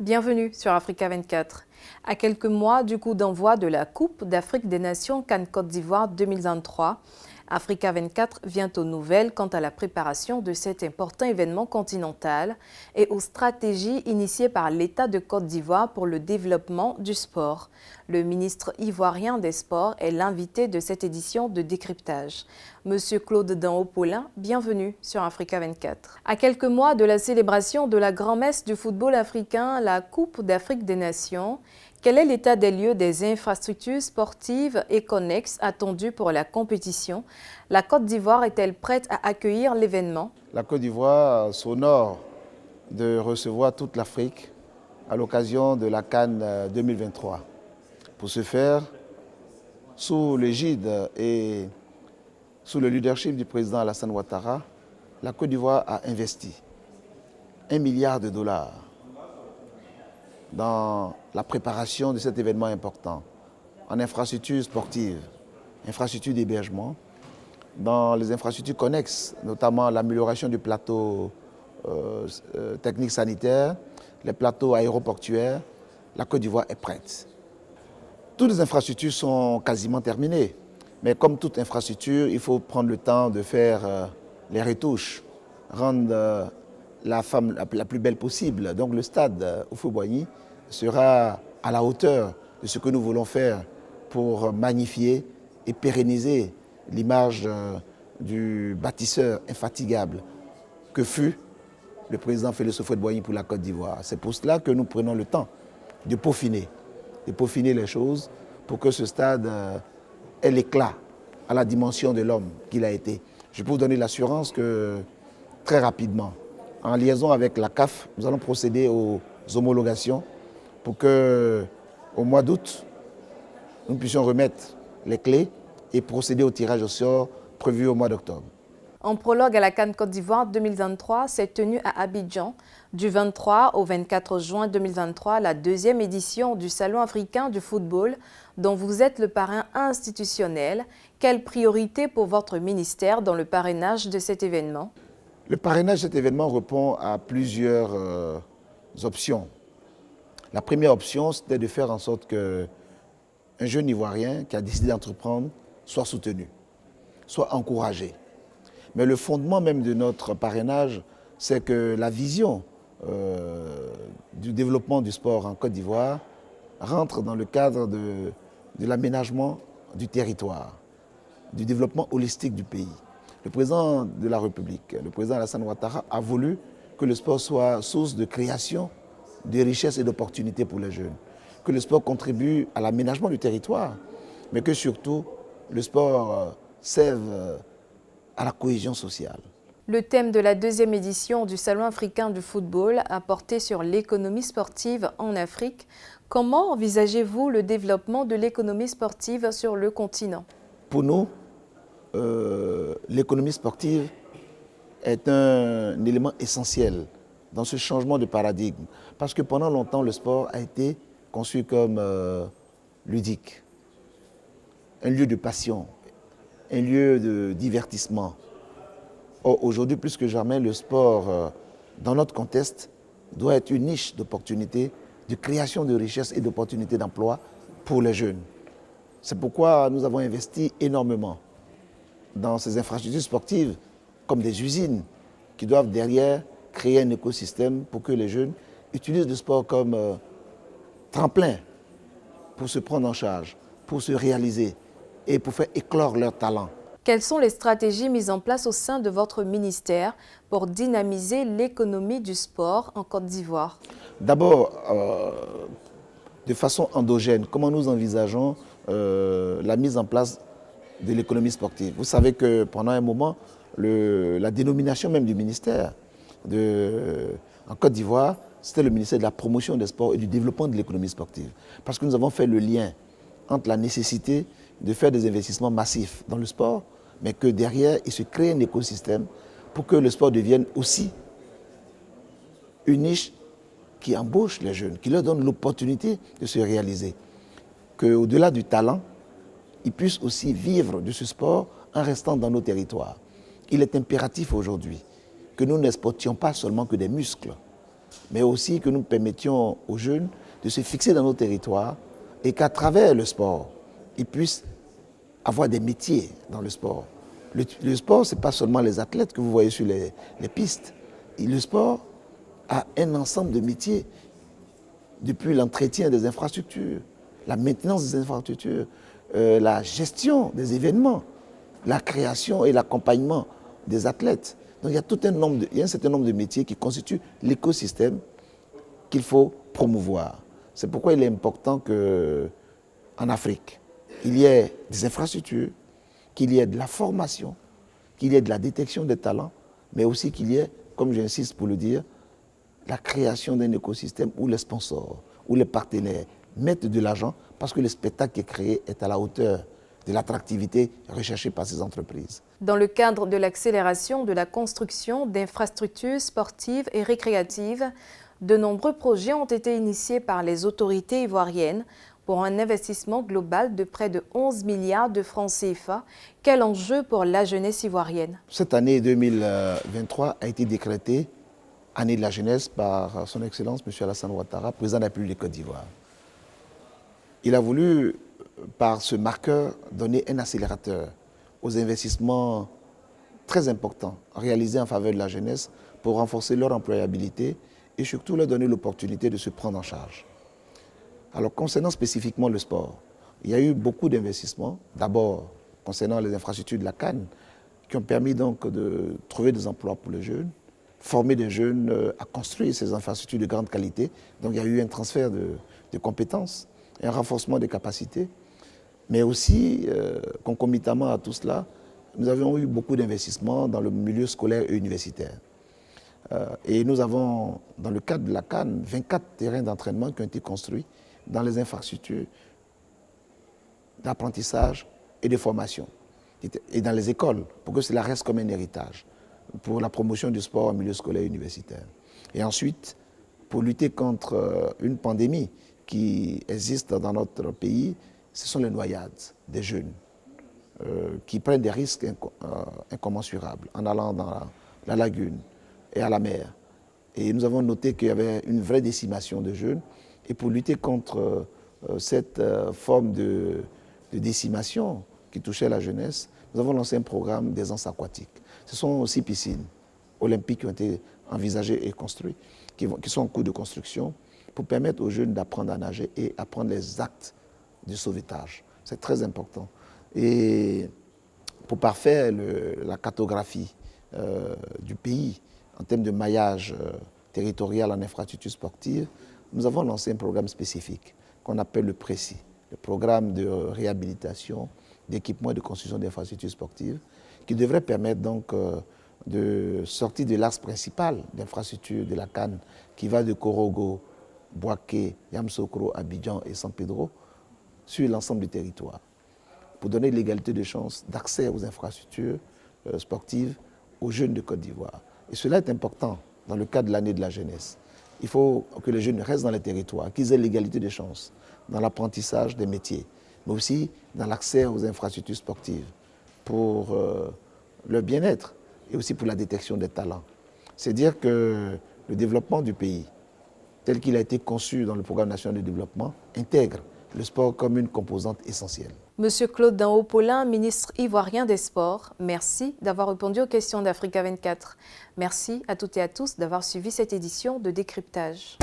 Bienvenue sur Africa 24. À quelques mois du coup d'envoi de la Coupe d'Afrique des Nations CAN Côte d'Ivoire 2023, Africa 24 vient aux nouvelles quant à la préparation de cet important événement continental et aux stratégies initiées par l'État de Côte d'Ivoire pour le développement du sport. Le ministre ivoirien des Sports est l'invité de cette édition de décryptage. Monsieur Claude Danho-Paulin, bienvenue sur Africa 24. À quelques mois de la célébration de la grand-messe du football africain, la Coupe d'Afrique des Nations, quel est l'état des lieux des infrastructures sportives et connexes attendues pour la compétition? La Côte d'Ivoire est-elle prête à accueillir l'événement? La Côte d'Ivoire s'honore de recevoir toute l'Afrique à l'occasion de la CAN 2023. Pour ce faire, sous l'égide et sous le leadership du président Alassane Ouattara, la Côte d'Ivoire a investi 1 milliard de dollars dans la préparation de cet événement important, en infrastructures sportives, infrastructures d'hébergement, dans les infrastructures connexes, notamment l'amélioration du plateau technique sanitaire, les plateaux aéroportuaires. La Côte d'Ivoire est prête. Toutes les infrastructures sont quasiment terminées, mais comme toute infrastructure, il faut prendre le temps de faire les retouches, rendre la plus belle possible. Donc le stade Houphouët-Boigny sera à la hauteur de ce que nous voulons faire pour magnifier et pérenniser l'image du bâtisseur infatigable que fut le président Félix Houphouët-Boigny pour la Côte d'Ivoire. C'est pour cela que nous prenons le temps de peaufiner les choses pour que ce stade ait l'éclat à la dimension de l'homme qu'il a été. Je peux vous donner l'assurance que très rapidement, en liaison avec la CAF, nous allons procéder aux homologations pour qu'au mois d'août, nous puissions remettre les clés et procéder au tirage au sort prévu au mois d'octobre. En prologue à la CAN Côte d'Ivoire 2023 s'est tenue à Abidjan du 23 au 24 juin 2023 la deuxième édition du Salon africain du football dont vous êtes le parrain institutionnel. Quelle priorité pour votre ministère dans le parrainage de cet événement? Le parrainage de cet événement répond à plusieurs options. La première option, c'était de faire en sorte qu'un jeune Ivoirien qui a décidé d'entreprendre soit soutenu, soit encouragé. Mais le fondement même de notre parrainage, c'est que la vision du développement du sport en Côte d'Ivoire rentre dans le cadre de l'aménagement du territoire, du développement holistique du pays. Le président de la République, le président Alassane Ouattara, a voulu que le sport soit source de création, de richesse et d'opportunités pour les jeunes. Que le sport contribue à l'aménagement du territoire, mais que surtout le sport serve à la cohésion sociale. Le thème de la deuxième édition du Salon africain du football a porté sur l'économie sportive en Afrique. Comment envisagez-vous le développement de l'économie sportive sur le continent? Pour nous, l'économie sportive est un élément essentiel dans ce changement de paradigme. Parce que pendant longtemps, le sport a été conçu comme ludique, un lieu de passion, un lieu de divertissement. Or, aujourd'hui, plus que jamais, le sport, dans notre contexte, doit être une niche d'opportunités, de création de richesses et d'opportunités d'emploi pour les jeunes. C'est pourquoi nous avons investi énormément dans ces infrastructures sportives, comme des usines, qui doivent derrière créer un écosystème pour que les jeunes utilisent le sport comme tremplin pour se prendre en charge, pour se réaliser et pour faire éclore leurs talents. Quelles sont les stratégies mises en place au sein de votre ministère pour dynamiser l'économie du sport en Côte d'Ivoire? D'abord, de façon endogène, comment nous envisageons la mise en place de l'économie sportive? Vous savez que pendant un moment, la dénomination même du ministère en Côte d'Ivoire, c'était le ministère de la promotion des sports et du développement de l'économie sportive. Parce que nous avons fait le lien entre la nécessité de faire des investissements massifs dans le sport, mais que derrière, il se crée un écosystème pour que le sport devienne aussi une niche qui embauche les jeunes, qui leur donne l'opportunité de se réaliser. Qu'au-delà du talent, ils puissent aussi vivre de ce sport en restant dans nos territoires. Il est impératif aujourd'hui que nous n'exportions pas seulement que des muscles, mais aussi que nous permettions aux jeunes de se fixer dans nos territoires et qu'à travers le sport, ils puissent avoir des métiers dans le sport. Le sport, ce n'est pas seulement les athlètes que vous voyez sur les pistes. Et le sport a un ensemble de métiers, depuis l'entretien des infrastructures, la maintenance des infrastructures, la gestion des événements, la création et l'accompagnement des athlètes. Donc il y a un certain nombre de métiers qui constituent l'écosystème qu'il faut promouvoir. C'est pourquoi il est important qu'en Afrique, il y ait des infrastructures, qu'il y ait de la formation, qu'il y ait de la détection des talents, mais aussi qu'il y ait, comme j'insiste pour le dire, la création d'un écosystème où les sponsors, où les partenaires mettent de l'argent parce que le spectacle qui est créé est à la hauteur de l'attractivité recherchée par ces entreprises. Dans le cadre de l'accélération de la construction d'infrastructures sportives et récréatives, de nombreux projets ont été initiés par les autorités ivoiriennes pour un investissement global de près de 11 milliards de francs CFA. Quel enjeu pour la jeunesse ivoirienne? Cette année 2023 a été décrétée année de la jeunesse par son Excellence M. Alassane Ouattara, président de la République de Côte d'Ivoire. Il a voulu, par ce marqueur, donner un accélérateur aux investissements très importants réalisés en faveur de la jeunesse pour renforcer leur employabilité et surtout leur donner l'opportunité de se prendre en charge. Alors, concernant spécifiquement le sport, il y a eu beaucoup d'investissements. D'abord, concernant les infrastructures de la CAN, qui ont permis donc de trouver des emplois pour les jeunes, former des jeunes à construire ces infrastructures de grande qualité. Donc, il y a eu un transfert de compétences, un renforcement des capacités. Mais aussi, concomitamment à tout cela, nous avons eu beaucoup d'investissements dans le milieu scolaire et universitaire. Et nous avons, dans le cadre de la CAN, 24 terrains d'entraînement qui ont été construits dans les infrastructures d'apprentissage et de formation, et dans les écoles, pour que cela reste comme un héritage, pour la promotion du sport en milieu scolaire et universitaire. Et ensuite, pour lutter contre une pandémie qui existe dans notre pays, ce sont les noyades des jeunes qui prennent des risques incommensurables en allant dans la lagune et à la mer. Et nous avons noté qu'il y avait une vraie décimation de jeunes. Et pour lutter contre cette forme de décimation qui touchait la jeunesse, nous avons lancé un programme d'aisance aquatique. Ce sont aussi piscines olympiques qui ont été envisagées et construites, qui sont en cours de construction, pour permettre aux jeunes d'apprendre à nager et apprendre les actes de sauvetage. C'est très important. Et pour parfaire la cartographie du pays en termes de maillage territorial en infrastructure sportive, nous avons lancé un programme spécifique qu'on appelle le PRECI, le programme de réhabilitation, d'équipement et de construction d'infrastructures sportives, qui devrait permettre donc de sortir de l'axe principal d'infrastructure de la CAN, qui va de Korogo, Bouaké, Yamoussoukro, Abidjan et San Pedro, sur l'ensemble du territoire, pour donner l'égalité de chances d'accès aux infrastructures sportives aux jeunes de Côte d'Ivoire. Et cela est important dans le cadre de l'année de la jeunesse. Il faut que les jeunes restent dans les territoires, qu'ils aient l'égalité des chances dans l'apprentissage des métiers, mais aussi dans l'accès aux infrastructures sportives pour leur bien-être et aussi pour la détection des talents. C'est dire que le développement du pays, tel qu'il a été conçu dans le programme national de développement, intègre le sport comme une composante essentielle. Monsieur Claude Daho-Paulin, ministre ivoirien des Sports, merci d'avoir répondu aux questions d'Africa 24. Merci à toutes et à tous d'avoir suivi cette édition de Décryptage.